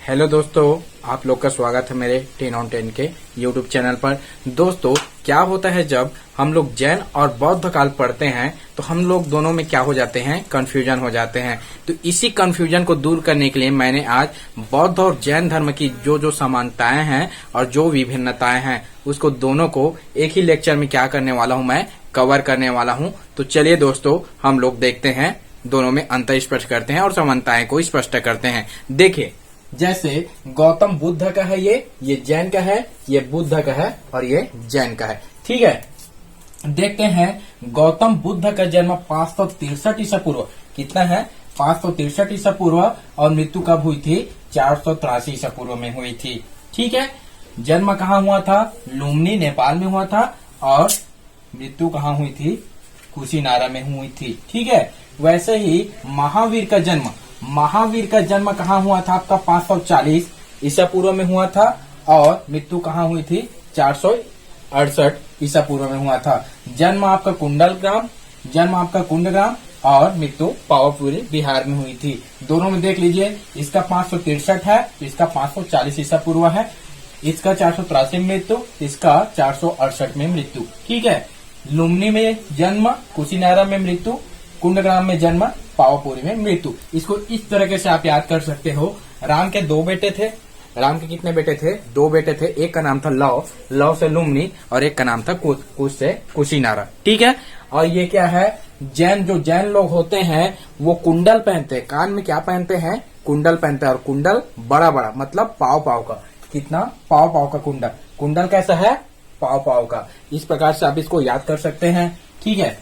Hello दोस्तों, आप लोग का स्वागत है मेरे 10 on 10 के यूट्यूब चैनल पर। दोस्तों, क्या होता है जब हम लोग जैन और बौद्ध काल पढ़ते हैं तो हम लोग दोनों में क्या हो जाते हैं, कंफ्यूजन हो जाते हैं। तो इसी कंफ्यूजन को दूर करने के लिए मैंने आज बौद्ध और जैन धर्म की जो समानताएं हैं और जो विभिन्नताएं हैं उसको दोनों को एक ही लेक्चर में क्या करने वाला हूं, मैं कवर करने वाला हूं। तो चलिए दोस्तों, हम लोग देखते हैं, दोनों में अंतर स्पष्ट करते हैं और समानताएं को स्पष्ट करते हैं। देखिए, जैसे गौतम बुद्ध का है, ये जैन का है, ये बुद्ध का है और ये जैन का है। ठीक है, देखते हैं गौतम बुद्ध का जन्म 563 ईसा पूर्व, कितना है 563 ईसा पूर्व, और मृत्यु कब हुई थी 483 ईसा पूर्व में हुई थी। ठीक है, जन्म कहाँ हुआ था, लुम्बिनी नेपाल में हुआ था, और मृत्यु कहाँ हुई थी, कुशीनारा में हुई थी। ठीक है, वैसे ही महावीर का जन्म कहाँ हुआ था आपका 540 ईसा पूर्व में हुआ था, और मृत्यु कहाँ हुई थी 468 ईसा पूर्व में हुआ था। जन्म आपका कुंडग्राम और मृत्यु पावापुरी बिहार में हुई थी। दोनों में देख लीजिए, इसका 563 है, इसका 540 ईसा पूर्व है, इसका 483 में मृत्यु, इसका 468 में मृत्यु। ठीक है, लुम्बिनी में जन्म, कुशीनारा में मृत्यु, कुंडग्राम में जन्म, पावापुरी में मृत्यु। इसको इस तरीके से आप याद कर सकते हो। राम के 2 बेटे थे। राम के कितने बेटे थे, 2 बेटे थे। एक का नाम था लव से लुम्बिनी, और एक का नाम था कुश से कुशीनारा। ठीक है, और ये क्या है, जैन लोग होते हैं वो कुंडल पहनते हैं, कान में क्या पहनते हैं, कुंडल पहनते हैं, और कुंडल बड़ा बड़ा मतलब पाव का, कितना पाव का कुंडल कैसा है, पाव का। इस प्रकार से आप इसको याद कर सकते हैं। ठीक है,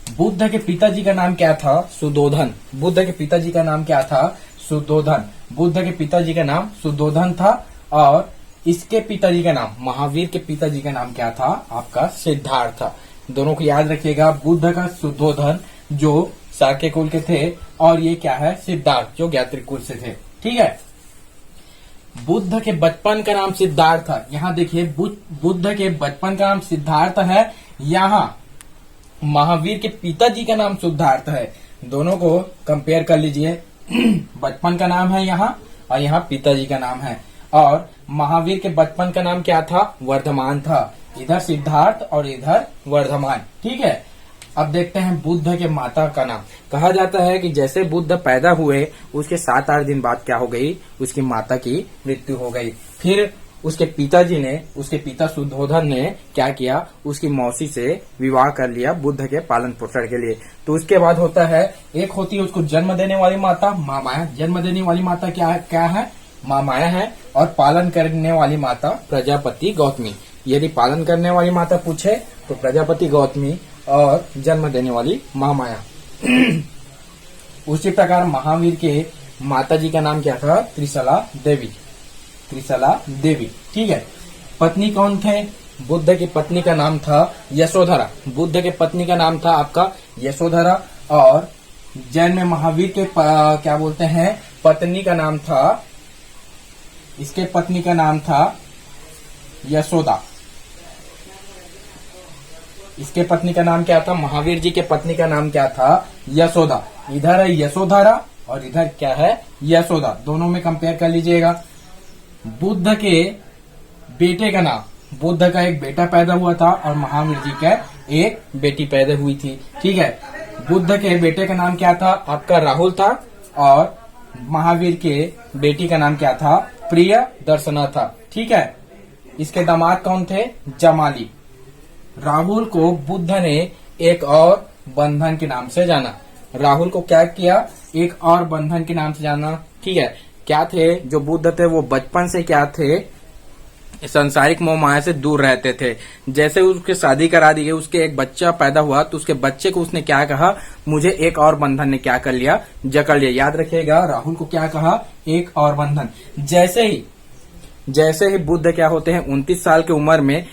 बुद्ध के पिताजी का नाम क्या था, सुद्धोधन। बुद्ध के पिताजी का नाम क्या था, सुद्धोधन। बुद्ध के पिताजी का नाम सुद्धोधन था, और इसके पिताजी का नाम, महावीर के पिताजी का नाम क्या था आपका, सिद्धार्थ था। दोनों को याद रखिएगा, बुद्ध का सुद्धोधन जो शाक्य कुल के थे, और ये क्या है, सिद्धार्थ जो ज्ञात्री कुल से थे। ठीक है, बुद्ध के बचपन का नाम सिद्धार्थ था। यहाँ देखिए, बुद्ध के बचपन का नाम सिद्धार्थ है, यहाँ महावीर के पिताजी का नाम सिद्धार्थ है। दोनों को कंपेयर कर लीजिए। बचपन का नाम है यहाँ, और यहाँ पिताजी का नाम है। और महावीर के बचपन का नाम क्या था, वर्धमान था। इधर सिद्धार्थ और इधर वर्धमान। ठीक है, अब देखते हैं बुद्ध के माता का नाम। कहा जाता है कि जैसे बुद्ध पैदा हुए उसके 7-8 दिन बाद क्या हो गई, उसकी माता की मृत्यु हो गई। फिर उसके पिता सुद्धोधन ने क्या किया, उसकी मौसी से विवाह कर लिया बुद्ध के पालन पोषण के लिए। तो उसके बाद होता है, एक होती है उसको जन्म देने वाली माता, माँ माया। जन्म देने वाली माता क्या है, माँ माया है, और पालन करने वाली माता प्रजापति गौतमी। यदि पालन करने वाली माता पूछे तो प्रजापति गौतमी, और जन्म देने वाली माँ माया। उसी प्रकार महावीर के माता जी का नाम क्या था, त्रिशला देवी। ठीक है, पत्नी कौन थे, बुद्ध की पत्नी का नाम था यशोधरा। बुद्ध के पत्नी का नाम था आपका यशोधरा, और जैन में महावीर के क्या बोलते हैं, पत्नी का नाम था, इसके पत्नी का नाम था यशोदा। इसके पत्नी का नाम क्या था, महावीर जी के पत्नी का नाम क्या था, यशोदा। इधर है यशोधरा और इधर क्या है, यशोदा। दोनों में कंपेयर कर लीजिएगा। बुद्ध के बेटे का नाम, बुद्ध का एक बेटा पैदा हुआ था, और महावीर जी का एक बेटी पैदा हुई थी। ठीक है, बुद्ध के बेटे का नाम क्या था आपका, राहुल था, और महावीर के बेटी का नाम क्या था, प्रिय दर्शना था। ठीक है, इसके दामाद कौन थे, जमाली। राहुल को बुद्ध ने एक और बंधन के नाम से जाना। राहुल को क्या किया, एक और बंधन के नाम से जाना। ठीक है, क्या थे, जो बुद्ध थे वो बचपन से क्या थे, संसारिक मोह माया से दूर रहते थे। जैसे उसके शादी करा दी गई, उसके एक बच्चा पैदा हुआ, तो उसके बच्चे को उसने क्या कहा, मुझे एक और बंधन ने क्या कर लिया, जकड़ लिया। याद रखिएगा, राहुल को क्या कहा, एक और बंधन। जैसे ही बुद्ध क्या होते हैं, 29 साल की उम्र में,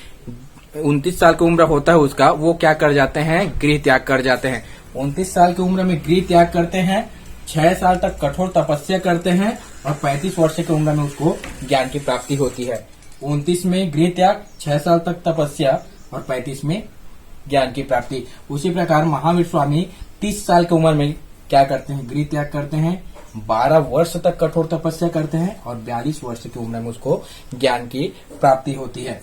29 साल की उम्र होता है उसका, वो क्या कर जाते हैं, गृह त्याग कर जाते हैं। 29 साल की उम्र में गृह त्याग करते हैं, 6 साल तक कठोर तपस्या करते हैं, और 35 वर्ष की उम्र में उसको ज्ञान की प्राप्ति होती है। 29 में गृह त्याग, 6 साल तक तपस्या, और 35 में ज्ञान की प्राप्ति। उसी प्रकार महावीर स्वामी 30 साल की उम्र में क्या करते हैं, गृह त्याग करते हैं, 12 वर्ष तक कठोर तपस्या करते हैं और 42 वर्ष की उम्र में उसको ज्ञान की प्राप्ति होती है।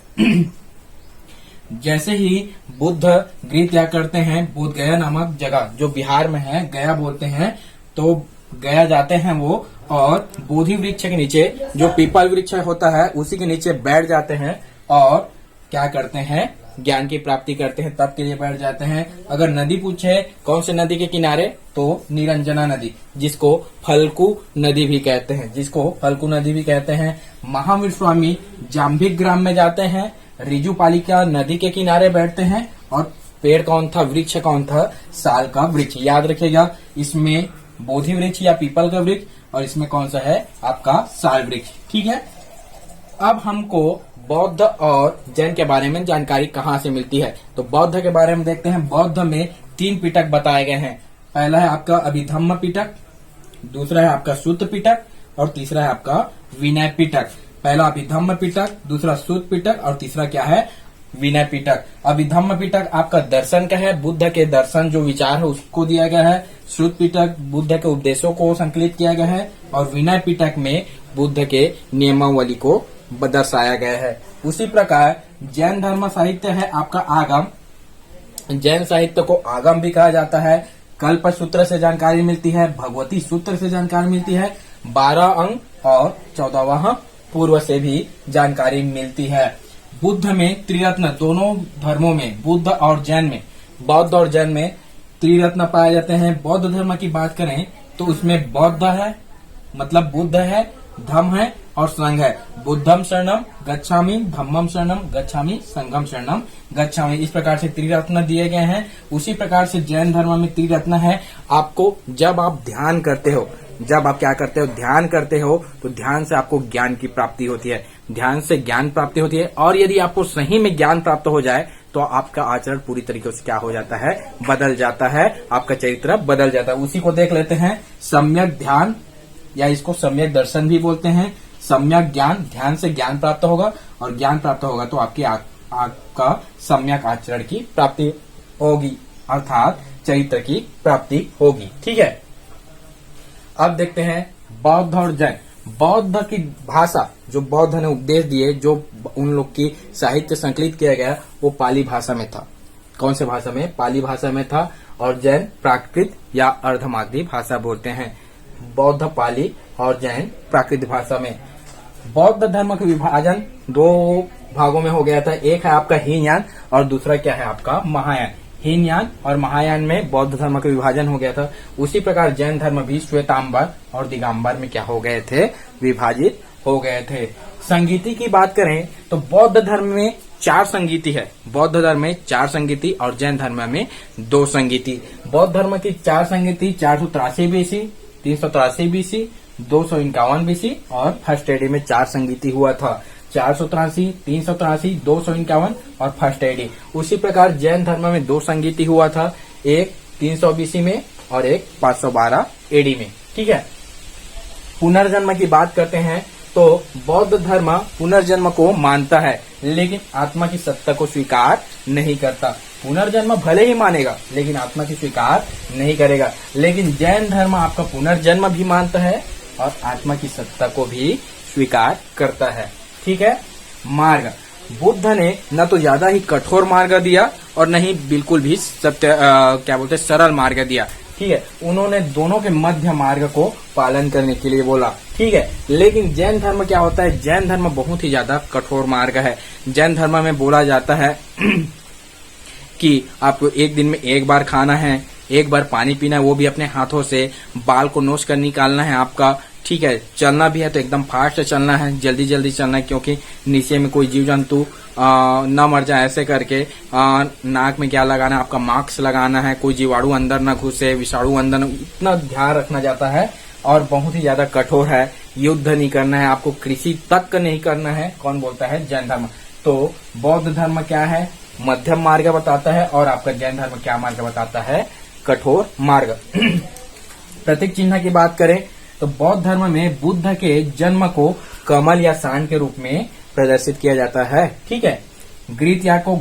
जैसे ही बुद्ध गृह त्याग करते हैं, बोध गया नामक जगह जो बिहार में है, गया बोलते हैं, तो गया जाते हैं वो और बोधि वृक्ष के नीचे, जो पीपल वृक्ष होता है उसी के नीचे बैठ जाते हैं और क्या करते हैं, ज्ञान की प्राप्ति करते हैं, तब के लिए बैठ जाते हैं। अगर नदी पूछे कौन से नदी के किनारे, तो निरंजना नदी, जिसको फल्गु नदी भी कहते हैं, महावीर स्वामी जाम्भिक ग्राम में जाते हैं, रिजुपालिका नदी के किनारे बैठते हैं और पेड़ कौन था, वृक्ष कौन था, साल का वृक्ष। याद रखिएगा, इसमें बोधि वृक्ष या पीपल का वृक्ष और इसमें कौन सा है आपका साल वृक्ष। ठीक है, अब हमको बौद्ध और जैन के बारे में जानकारी कहाँ से मिलती है, तो बौद्ध के बारे में देखते हैं। बौद्ध में 3 पिटक बताए गए हैं। पहला है आपका अभिधम्म पिटक, दूसरा है आपका सुत्त पिटक और तीसरा है आपका विनय पिटक। पहला अभिधम्म पिटक, दूसरा सुत्त पिटक और तीसरा क्या है, विनय पिटक। अभिधम्म पिटक आपका दर्शन का है, बुद्ध के दर्शन जो विचार है उसको दिया गया है। सुत्त पिटक बुद्ध के उपदेशों को संकलित किया गया है और विनय पिटक में बुद्ध के नियमावली को दर्शाया गया है। उसी प्रकार जैन धर्म साहित्य है आपका आगम। जैन साहित्य को आगम भी कहा जाता है। कल्प सूत्र से जानकारी मिलती है, भगवती सूत्र से जानकारी मिलती है, 12 अंग और 14वां पूर्व से भी जानकारी मिलती है। बुद्ध में त्रिरत्न, दोनों धर्मों में, बुद्ध और जैन में, बौद्ध और जैन में त्रिरत्न पाए जाते हैं। बौद्ध धर्म की बात करें तो उसमें बौद्ध है, मतलब बुद्ध है, धम्म है और संघ है। बुद्धम शरणम गच्छामि, धम्मम शरणम गच्छामि, संघम शरणम गच्छामि। इस प्रकार से त्रिरत्न दिए गए हैं। उसी प्रकार से जैन धर्म में त्रिरत्न है। आपको जब आप ध्यान करते हो, जब आप क्या करते हो, ध्यान करते हो, तो ध्यान से आपको ज्ञान की प्राप्ति होती है। ध्यान से ज्ञान प्राप्ति होती है और यदि आपको सही में ज्ञान प्राप्त हो जाए तो आपका आचरण पूरी तरीके से क्या हो जाता है, बदल जाता है, आपका चरित्र बदल जाता है। उसी को देख लेते हैं। सम्यक ध्यान या इसको सम्यक दर्शन भी बोलते हैं। सम्यक ज्ञान, ध्यान से ज्ञान प्राप्त होगा और ज्ञान प्राप्त होगा तो आपका सम्यक आचरण की प्राप्ति होगी, अर्थात चरित्र की प्राप्ति होगी। ठीक है, अब देखते हैं बौद्ध और जैन। बौद्ध की भाषा, जो बौद्ध ने उपदेश दिए, जो उन लोग की साहित्य संकलित किया गया, वो पाली भाषा में था। कौन से भाषा में, पाली भाषा में था। और जैन प्राकृत या अर्धमागधी भाषा बोलते हैं। बौद्ध पाली और जैन प्राकृत भाषा में। बौद्ध धर्म का विभाजन 2 भागों में हो गया था। एक है आपका हीनयान और दूसरा क्या है आपका महायान। हीनयान और महायान में बौद्ध धर्म का विभाजन हो गया था। उसी प्रकार जैन धर्म भी श्वेतांबर और दिगंबर में क्या हो गए थे, विभाजित हो गए थे। संगीति की बात करें तो बौद्ध धर्म में 4 संगीति है। बौद्ध धर्म में 4 संगीति और जैन धर्म में 2 संगीति। बौद्ध धर्म की 4 संगीति 483 बीसी, 383 बीसी, 251 बीसी और फर्स्ट एडी में 4 संगीति हुआ था। 483, 383, 251 और फर्स्ट एडी। उसी प्रकार जैन धर्म में 2 संगीति हुआ था, एक 300 बीसी में और एक 512 एडी में। ठीक है, पुनर्जन्म की बात करते हैं तो बौद्ध धर्म पुनर्जन्म को मानता है लेकिन आत्मा की सत्ता को स्वीकार नहीं करता। पुनर्जन्म भले ही मानेगा लेकिन आत्मा की स्वीकार नहीं करेगा। लेकिन जैन धर्म आपका पुनर्जन्म भी मानता है और आत्मा की सत्ता को भी स्वीकार करता है। ठीक है, मार्ग। बुद्ध ने न तो ज्यादा ही कठोर मार्ग दिया और न ही बिल्कुल भी सत्य सरल मार्ग दिया। ठीक है, उन्होंने दोनों के मध्य मार्ग को पालन करने के लिए बोला। ठीक है, लेकिन जैन धर्म क्या होता है, जैन धर्म बहुत ही ज्यादा कठोर मार्ग है। जैन धर्म में बोला जाता है कि आपको एक दिन में 1 बार खाना है, 1 बार पानी पीना है, वो भी अपने हाथों से, बाल को नोच कर निकालना है आपका। ठीक है, चलना भी है तो एकदम फास्ट चलना है, जल्दी जल्दी चलना है, क्योंकि नीचे में कोई जीव जंतु न मर जाए, ऐसे करके नाक में क्या लगाना है, आपका मास्क लगाना है, कोई जीवाणु अंदर न घुसे, विषाणु अंदर न, इतना ध्यान रखना जाता है। और बहुत ही ज्यादा कठोर है। युद्ध नहीं करना है, आपको कृषि तक नहीं करना है। कौन बोलता है, जैन धर्म। तो बौद्ध धर्म क्या है, मध्यम मार्ग बताता है और आपका जैन धर्म क्या मार्ग बताता है, कठोर मार्ग। प्रतीक चिन्ह की बात करें तो बौद्ध धर्म में बुद्ध के जन्म को कमल या सांड के रूप में प्रदर्शित किया जाता है। ठीक है, गृह त्याग को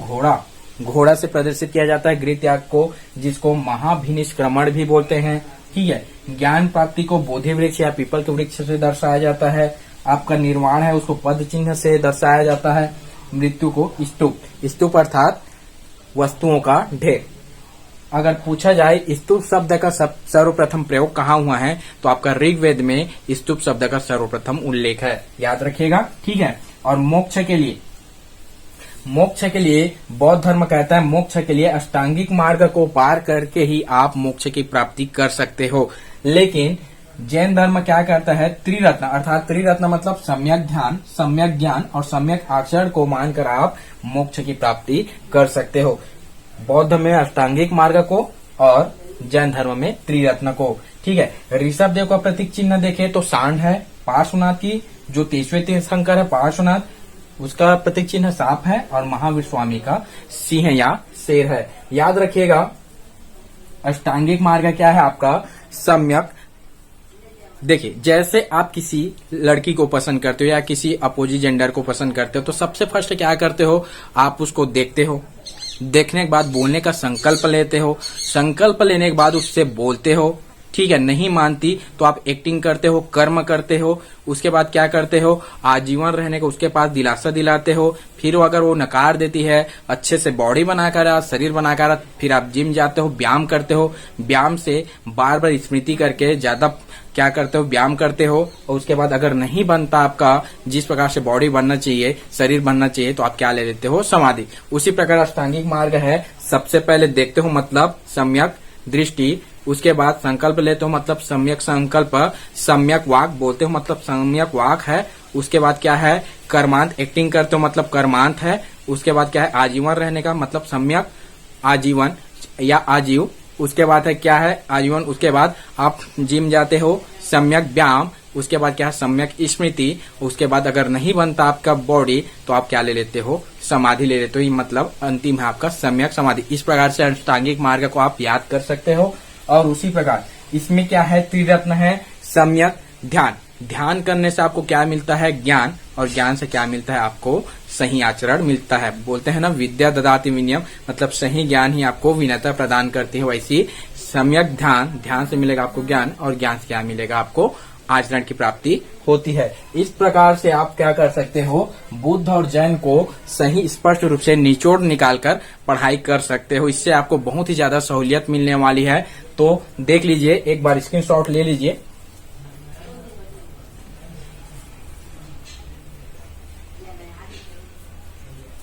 घोड़ा से प्रदर्शित किया जाता है। गृह त्याग को, जिसको महाभिनिष्क्रमण भी बोलते हैं ठीक है। ज्ञान प्राप्ति को बोधि वृक्ष या पीपल के वृक्ष से दर्शाया जाता है। आपका निर्वाण है उसको पद चिन्ह से दर्शाया जाता है। मृत्यु को स्तूप, स्तूप अर्थात वस्तुओं का ढेर। अगर पूछा जाए स्तूप शब्द का सर्वप्रथम प्रयोग कहाँ हुआ है, तो आपका ऋग्वेद में स्तूप शब्द का सर्वप्रथम उल्लेख है, याद रखिएगा, ठीक है। और मोक्ष के लिए बौद्ध धर्म कहता है मोक्ष के लिए अष्टांगिक मार्ग को पार करके ही आप मोक्ष की प्राप्ति कर सकते हो। लेकिन जैन धर्म क्या कहता है, त्रिरत्न, अर्थात त्रिरत्न मतलब सम्यक ध्यान, सम्यक ज्ञान और सम्यक आचरण को मानकर आप मोक्ष की प्राप्ति कर सकते हो। बौद्ध में अष्टांगिक मार्ग को और जैन धर्म में त्रिरत्न को, ठीक है। ऋषभ देव का प्रतीक चिन्ह देखे तो सांड है। पार्श्वनाथ की जो 30वें तीर्थंकर है पार्श्वनाथ, उसका प्रतीक चिन्ह सांप है। और महावीर स्वामी का सिंह या शेर है। याद रखिएगा अष्टांगिक मार्ग क्या है आपका, सम्यक। देखिए जैसे आप किसी लड़की को पसंद करते हो या किसी अपोजिट जेंडर को पसंद करते हो, तो सबसे फर्स्ट क्या करते हो, आप उसको देखते हो, देखने के बाद बोलने का संकल्प लेते हो, संकल्प लेने के बाद उससे बोलते हो, ठीक है। नहीं मानती तो आप एक्टिंग करते हो, कर्म करते हो। उसके बाद क्या करते हो, आजीवन रहने को उसके पास दिलासा दिलाते हो। फिर अगर वो नकार देती है, अच्छे से बॉडी बनाकर, शरीर बनाकर, फिर आप जिम जाते हो, व्यायाम करते हो। व्यायाम से बार बार स्मृति करके ज्यादा क्या करते हो, व्यायाम करते हो। और उसके बाद अगर नहीं बनता आपका जिस प्रकार से बॉडी बनना चाहिए, शरीर बनना चाहिए, तो आप क्या ले लेते हो, समाधि। उसी प्रकार अष्टांगिक मार्ग है, सबसे पहले देखते हो मतलब सम्यक दृष्टि, उसके बाद संकल्प लेते हो मतलब सम्यक संकल्प, सम्यक वाक बोलते हो मतलब सम्यक वाक है। उसके बाद क्या है, कर्मांत, एक्टिंग करते हो मतलब कर्मांत है। उसके बाद क्या है, आजीवन रहने का मतलब सम्यक आजीवन या आजीव। उसके बाद है क्या है, आजीवन। उसके बाद आप जिम जाते हो, सम्यक व्यायाम। उसके बाद क्या है, सम्यक स्मृति। उसके बाद अगर नहीं बनता आपका बॉडी तो आप क्या ले लेते हो, समाधि ले लेते हो। ये मतलब अंतिम है आपका सम्यक समाधि। इस प्रकार से अष्टांगिक मार्ग को आप याद कर सकते हो। और उसी प्रकार इसमें क्या है, त्रिरत्न है, सम्यक ध्यान। ध्यान करने से आपको क्या मिलता है, ज्ञान। और ज्ञान से क्या मिलता है, आपको सही आचरण मिलता है। बोलते हैं ना विद्या ददाति विनयम, मतलब सही ज्ञान ही आपको विनयता प्रदान करती है। वैसी सम्यक ध्यान, ध्यान से मिलेगा आपको ज्ञान और ज्ञान से क्या मिलेगा आपको, आचरण की प्राप्ति होती है। इस प्रकार से आप क्या कर सकते हो, बुद्ध और जैन को सही स्पष्ट रूप से निचोड़ निकालकर पढ़ाई कर सकते हो। इससे आपको बहुत ही ज्यादा सहूलियत मिलने वाली है। तो देख लीजिए, एक बार स्क्रीनशॉट ले लीजिए।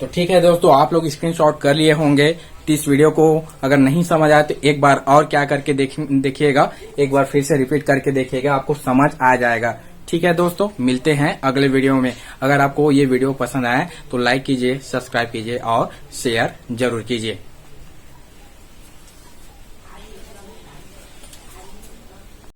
तो ठीक है दोस्तों, आप लोग स्क्रीनशॉट कर लिए होंगे। तो इस वीडियो को अगर नहीं समझ आया तो एक बार और क्या करके देखिएगा, एक बार फिर से रिपीट करके देखिएगा, आपको समझ आ जाएगा। ठीक है दोस्तों, मिलते हैं अगले वीडियो में। अगर आपको ये वीडियो पसंद आए तो लाइक कीजिए, सब्सक्राइब कीजिए और शेयर जरूर कीजिए।